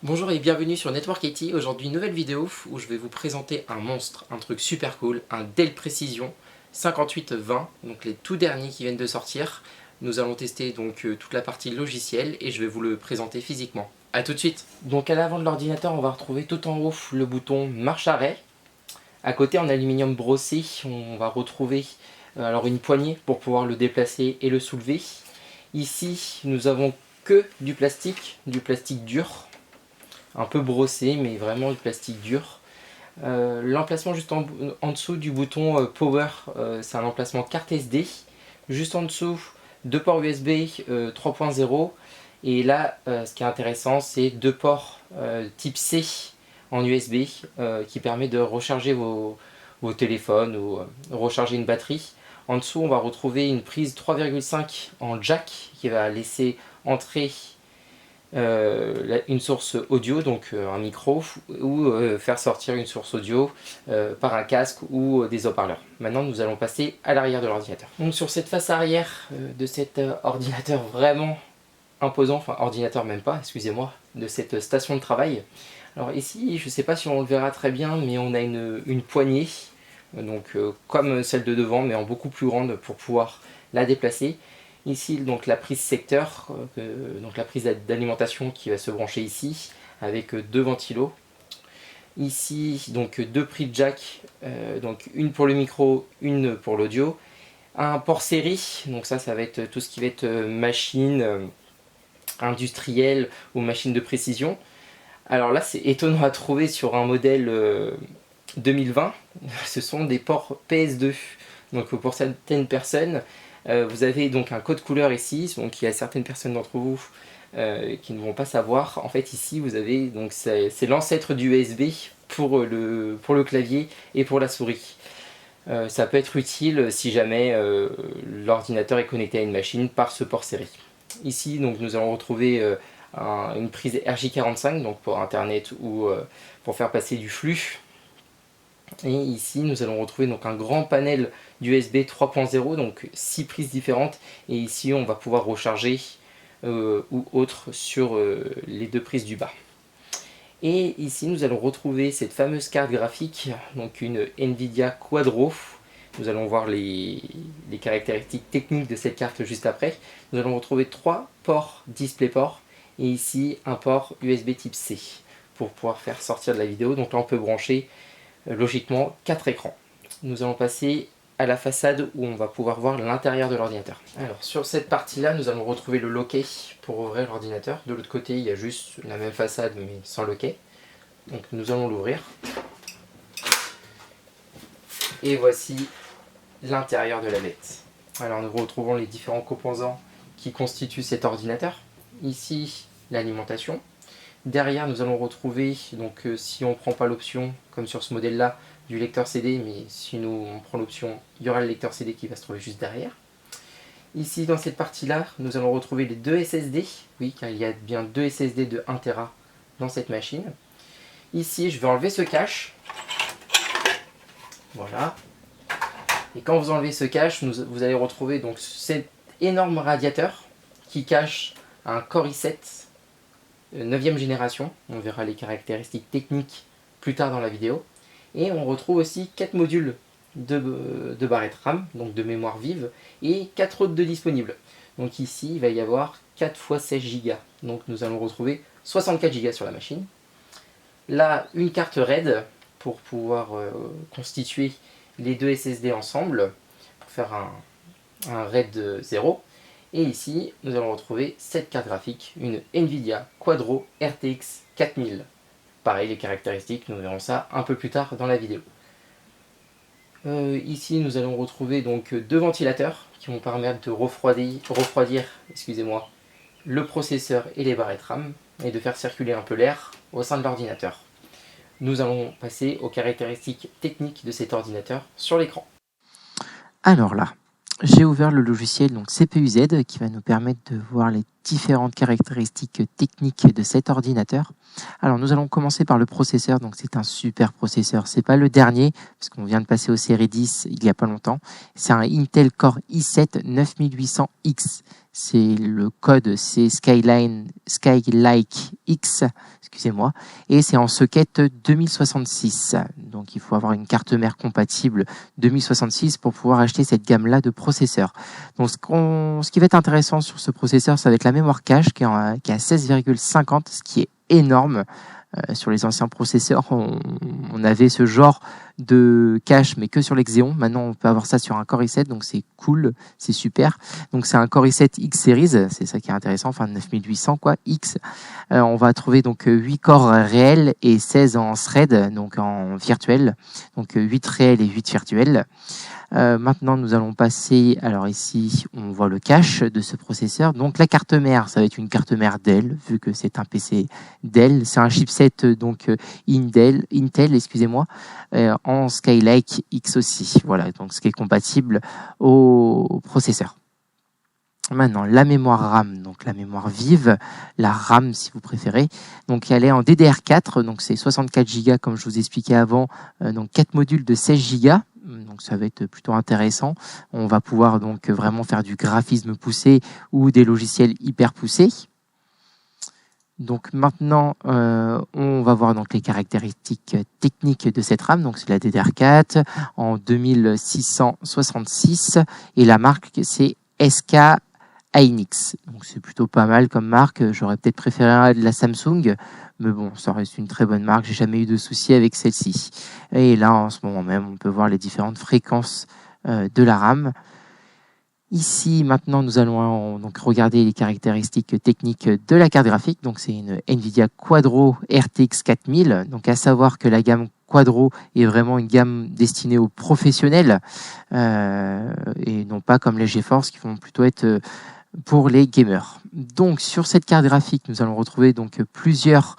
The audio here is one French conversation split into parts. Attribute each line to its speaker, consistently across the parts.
Speaker 1: Bonjour et bienvenue sur Network IT. Aujourd'hui, nouvelle vidéo où je vais vous présenter un monstre, un truc super cool, un Dell Precision 5820, donc les tout derniers qui viennent de sortir. Nous allons tester donc toute la partie logicielle et je vais vous le présenter physiquement. A tout de suite. Donc à l'avant de l'ordinateur, on va retrouver tout en haut le bouton marche arrêt. À côté, en aluminium brossé, on va retrouver alors une poignée pour pouvoir le déplacer et le soulever. Ici, nous avons que du plastique dur, un peu brossé, mais vraiment du plastique dur. L'emplacement juste en dessous du bouton Power, c'est un emplacement carte SD. Juste en dessous, deux ports USB 3.0. Et là, ce qui est intéressant, c'est deux ports type C en USB qui permet de recharger vos téléphones ou recharger une batterie. En dessous, on va retrouver une prise 3,5 en jack qui va laisser entrer une source audio, donc un micro, ou faire sortir une source audio par un casque ou des haut-parleurs. Maintenant, nous allons passer à l'arrière de l'ordinateur. Donc sur cette face arrière de cet ordinateur vraiment imposant, enfin ordinateur même pas, excusez-moi, de cette station de travail. Alors ici, je ne sais pas si on le verra très bien, mais on a une poignée, donc comme celle de devant, mais en beaucoup plus grande pour pouvoir la déplacer. Ici, donc la prise secteur, donc la prise d'alimentation qui va se brancher ici, avec deux ventilos. Ici, donc deux prises jack, donc une pour le micro, une pour l'audio. Un port série, donc ça va être tout ce qui va être machine industrielle ou machine de précision. Alors là, c'est étonnant à trouver sur un modèle 2020. Ce sont des ports PS2. Donc pour certaines personnes, vous avez donc un code couleur ici, donc il y a certaines personnes d'entre vous qui ne vont pas savoir. En fait ici vous avez, donc c'est l'ancêtre du USB pour le clavier et pour la souris. Ça peut être utile si jamais l'ordinateur est connecté à une machine par ce port série. Ici donc nous allons retrouver une prise RJ45 donc pour internet ou pour faire passer du flux. Et ici nous allons retrouver donc un grand panel d'USB 3.0, donc 6 prises différentes, et ici on va pouvoir recharger ou autre sur les deux prises du bas. Et ici nous allons retrouver cette fameuse carte graphique, donc une Nvidia Quadro. Nous allons voir les caractéristiques techniques de cette carte juste après. Nous allons retrouver 3 ports DisplayPort et ici un port USB type C pour pouvoir faire sortir de la vidéo. Donc là on peut brancher logiquement 4 écrans. Nous allons passer à la façade où on va pouvoir voir l'intérieur de l'ordinateur. Alors sur cette partie là nous allons retrouver le loquet pour ouvrir l'ordinateur. De l'autre côté il y a juste la même façade mais sans loquet. Donc nous allons l'ouvrir. Et voici l'intérieur de la bête. Alors nous retrouvons les différents composants qui constituent cet ordinateur. Ici l'alimentation. Derrière nous allons retrouver, donc si on ne prend pas l'option, comme sur ce modèle là, du lecteur CD, mais si on prend l'option, il y aura le lecteur CD qui va se trouver juste derrière. Ici dans cette partie là, nous allons retrouver les deux SSD, oui car il y a bien deux SSD de 1 Tera dans cette machine. Ici je vais enlever ce cache, voilà. Et quand vous enlevez ce cache, vous allez retrouver donc cet énorme radiateur qui cache un Core i7 9e génération, on verra les caractéristiques techniques plus tard dans la vidéo. Et on retrouve aussi 4 modules de barrettes RAM, donc de mémoire vive, et 4 autres de disponibles. Donc ici, il va y avoir 4 x 16 Go, donc nous allons retrouver 64 Go sur la machine. Là, une carte RAID pour pouvoir constituer les deux SSD ensemble, pour faire un RAID 0. Et ici, nous allons retrouver cette carte graphique, une Nvidia Quadro RTX 4000. Pareil, les caractéristiques, nous verrons ça un peu plus tard dans la vidéo. Ici, nous allons retrouver donc deux ventilateurs qui vont permettre de refroidir excusez-moi, le processeur et les barrettes RAM et de faire circuler un peu l'air au sein de l'ordinateur. Nous allons passer aux caractéristiques techniques de cet ordinateur sur l'écran. Alors là, j'ai ouvert le logiciel donc CPU-Z qui va nous permettre de voir les
Speaker 2: différentes caractéristiques techniques de cet ordinateur. Alors nous allons commencer par le processeur, donc c'est un super processeur, c'est pas le dernier, parce qu'on vient de passer aux séries 10 il y a pas longtemps, c'est un Intel Core i7 9800X, c'est le code, c'est Skylake X, excusez-moi, et c'est en socket 2066, donc il faut avoir une carte mère compatible 2066 pour pouvoir acheter cette gamme-là de processeurs. Donc ce qui va être intéressant sur ce processeur, ça va être la mémoire cache qui est à 16,50, ce qui est énorme. Sur les anciens processeurs, on avait ce genre de cache, mais que sur les Xeon. Maintenant, on peut avoir ça sur un Core i7, donc c'est cool, c'est super. Donc c'est un Core i7 X Series, c'est ça qui est intéressant, enfin 9800 quoi, X. On va trouver donc 8 corps réels et 16 en thread, donc en virtuel. Donc 8 réels et 8 virtuels. Maintenant, nous allons passer, alors ici, on voit le cache de ce processeur. Donc la carte mère, ça va être une carte mère Dell, vu que c'est un PC Dell. C'est un chipset donc Intel, excusez-moi, en Skylake X aussi. Voilà, donc ce qui est compatible au processeur. Maintenant, la mémoire RAM, donc la mémoire vive, la RAM si vous préférez. Donc elle est en DDR4, donc c'est 64 Go comme je vous expliquais avant, donc 4 modules de 16 Go. Donc ça va être plutôt intéressant. On va pouvoir donc vraiment faire du graphisme poussé ou des logiciels hyper poussés. Donc maintenant, on va voir donc les caractéristiques techniques de cette RAM. Donc c'est la DDR4 en 2666 et la marque c'est SK Hynix. Donc c'est plutôt pas mal comme marque. J'aurais peut-être préféré la Samsung, mais bon, ça reste une très bonne marque. J'ai jamais eu de soucis avec celle-ci. Et là, en ce moment même, on peut voir les différentes fréquences de la RAM. Ici, maintenant, nous allons donc regarder les caractéristiques techniques de la carte graphique. Donc c'est une Nvidia Quadro RTX 4000. Donc à savoir que la gamme Quadro est vraiment une gamme destinée aux professionnels et non pas comme les GeForce qui vont plutôt être pour les gamers. Donc sur cette carte graphique, nous allons retrouver donc plusieurs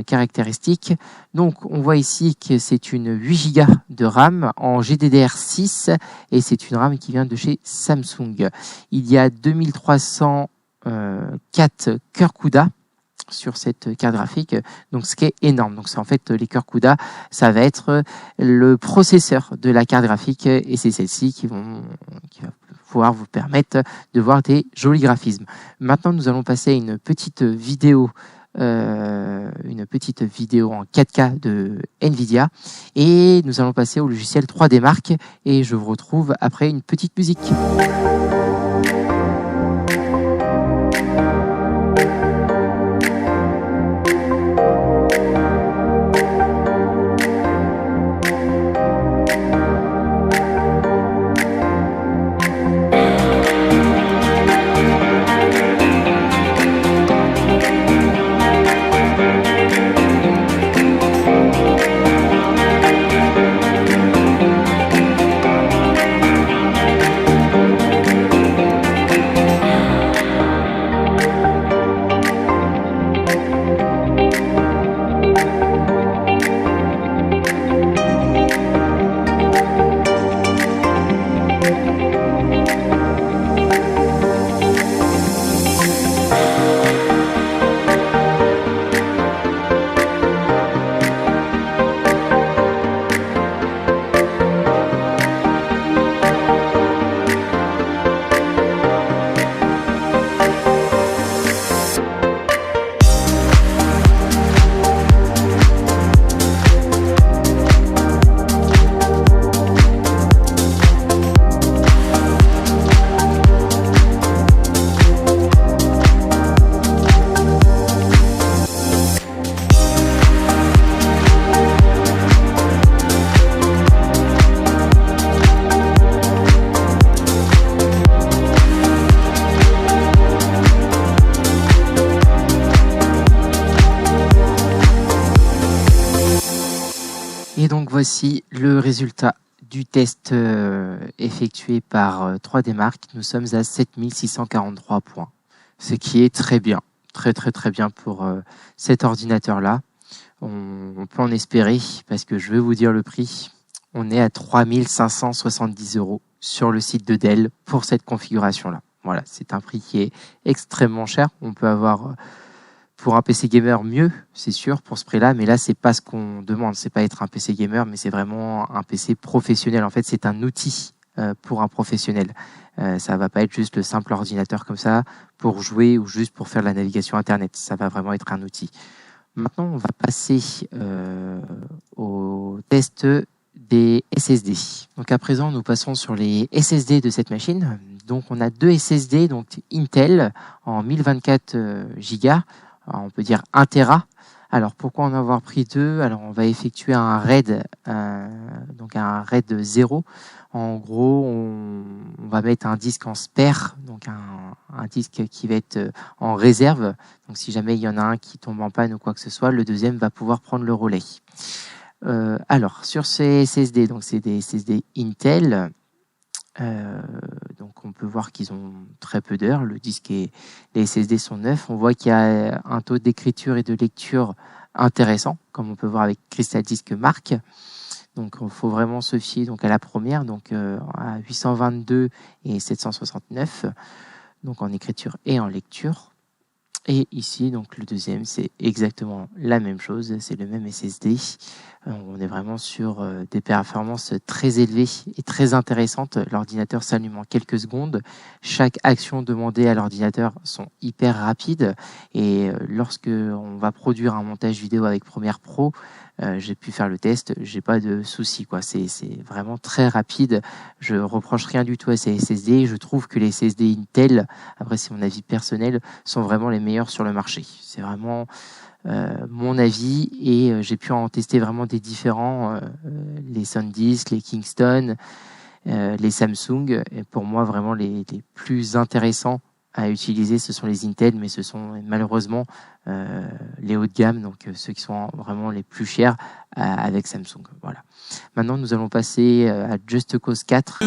Speaker 2: caractéristiques. Donc on voit ici que c'est une 8 Go de RAM en GDDR6 et c'est une RAM qui vient de chez Samsung. Il y a 2304 cœurs CUDA sur cette carte graphique, donc ce qui est énorme. Donc c'est en fait les cœurs CUDA, ça va être le processeur de la carte graphique et c'est celle-ci qui va pouvoir vous permettre de voir des jolis graphismes. Maintenant nous allons passer à une petite vidéo en 4K de Nvidia et nous allons passer au logiciel 3D Mark et je vous retrouve après une petite musique. Et donc voici le résultat du test effectué par 3D Mark. Nous sommes à 7643 points, ce qui est très bien, très bien pour cet ordinateur-là. On peut en espérer, parce que je vais vous dire le prix. On est à 3570 € sur le site de Dell pour cette configuration-là. Voilà, c'est un prix qui est extrêmement cher. On peut avoir pour un PC gamer mieux, c'est sûr, pour ce prix-là, mais là, c'est pas ce qu'on demande. C'est pas être un PC gamer, mais c'est vraiment un PC professionnel. En fait, c'est un outil pour un professionnel. Ça va pas être juste le simple ordinateur comme ça pour jouer ou juste pour faire de la navigation Internet. Ça va vraiment être un outil. Maintenant, on va passer au test des SSD. Donc à présent, nous passons sur les SSD de cette machine. Donc on a deux SSD, donc Intel en 1024 Go. Alors, on peut dire 1 Tera. Alors pourquoi en avoir pris deux? Alors on va effectuer un RAID, donc un RAID 0. En gros, on va mettre un disque en spare, donc un disque qui va être en réserve. Donc si jamais il y en a un qui tombe en panne ou quoi que ce soit, le deuxième va pouvoir prendre le relais. Alors sur ces SSD, donc c'est des SSD Intel. Donc on peut voir qu'ils ont très peu d'heures. Le disque et les SSD sont neufs. On voit qu'il y a un taux d'écriture et de lecture intéressant, comme on peut voir avec Crystal Disk Mark. Donc il faut vraiment se fier donc à la première, donc à 822 et 769, donc en écriture et en lecture. Et ici, donc le deuxième, c'est exactement la même chose, c'est le même SSD. On est vraiment sur des performances très élevées et très intéressantes. L'ordinateur s'allume en quelques secondes. Chaque action demandée à l'ordinateur sont hyper rapides. Et lorsque on va produire un montage vidéo avec Premiere Pro, j'ai pu faire le test, j'ai pas de soucis, quoi. C'est vraiment très rapide. Je reproche rien du tout à ces SSD. Je trouve que les SSD Intel, après c'est mon avis personnel, sont vraiment les meilleurs sur le marché. C'est vraiment mon avis et j'ai pu en tester vraiment des différents, les SanDisk, les Kingston, les Samsung. Et pour moi, vraiment les plus intéressants à utiliser, ce sont les Intel, mais ce sont malheureusement les hauts de gamme, donc ceux qui sont vraiment les plus chers avec Samsung. Voilà. Maintenant, nous allons passer à Just Cause 4.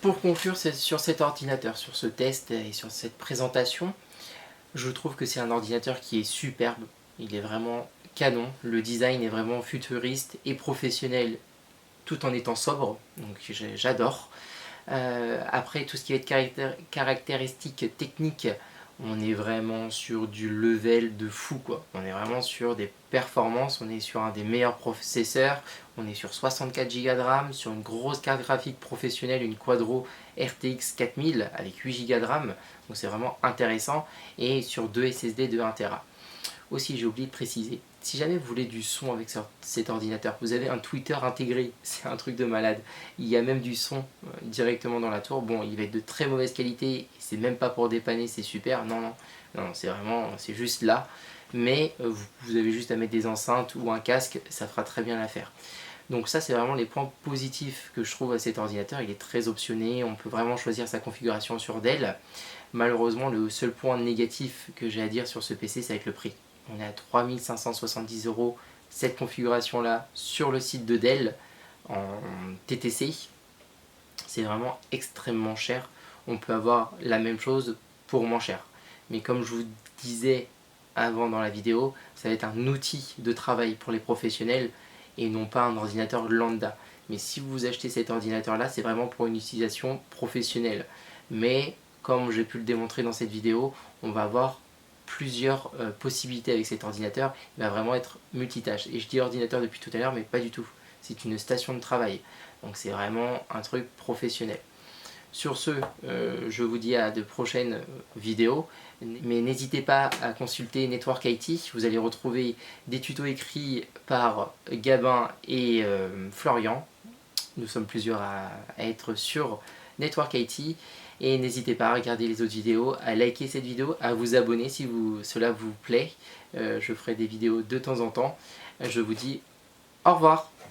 Speaker 1: Pour conclure sur cet ordinateur, sur ce test et sur cette présentation, je trouve que c'est un ordinateur qui est superbe. Il est vraiment canon. Le design est vraiment futuriste et professionnel tout en étant sobre. Donc j'adore. Après, tout ce qui va être caractéristiques techniques, on est vraiment sur du level de fou, quoi. On est vraiment sur des performances, on est sur un des meilleurs processeurs, on est sur 64 Go de RAM, sur une grosse carte graphique professionnelle, une Quadro RTX 4000 avec 8 Go de RAM, donc c'est vraiment intéressant, et sur deux SSD de 1 Tera. Aussi, j'ai oublié de préciser, si jamais vous voulez du son avec cet ordinateur, vous avez un tweeter intégré, c'est un truc de malade. Il y a même du son directement dans la tour. Bon, il va être de très mauvaise qualité, c'est même pas pour dépanner, c'est super. Non, c'est vraiment, c'est juste là. Mais vous avez juste à mettre des enceintes ou un casque, ça fera très bien l'affaire. Donc ça, c'est vraiment les points positifs que je trouve à cet ordinateur. Il est très optionné, on peut vraiment choisir sa configuration sur Dell. Malheureusement, le seul point négatif que j'ai à dire sur ce PC, c'est avec le prix. On est à 3570 € cette configuration là sur le site de Dell en TTC. C'est vraiment extrêmement cher. On peut avoir la même chose pour moins cher. Mais comme je vous disais avant dans la vidéo, ça va être un outil de travail pour les professionnels et non pas un ordinateur lambda. Mais si vous achetez cet ordinateur là, c'est vraiment pour une utilisation professionnelle. Mais comme j'ai pu le démontrer dans cette vidéo, on va avoir plusieurs possibilités avec cet ordinateur. Il va vraiment être multitâche. Et je dis ordinateur depuis tout à l'heure, mais pas du tout. C'est une station de travail. Donc c'est vraiment un truc professionnel. Sur ce, je vous dis à de prochaines vidéos, mais n'hésitez pas à consulter Network IT, vous allez retrouver des tutos écrits par Gabin et Florian. Nous sommes plusieurs à être sur Network IT, et n'hésitez pas à regarder les autres vidéos, à liker cette vidéo, à vous abonner si cela vous plaît. Je ferai des vidéos de temps en temps. Je vous dis au revoir.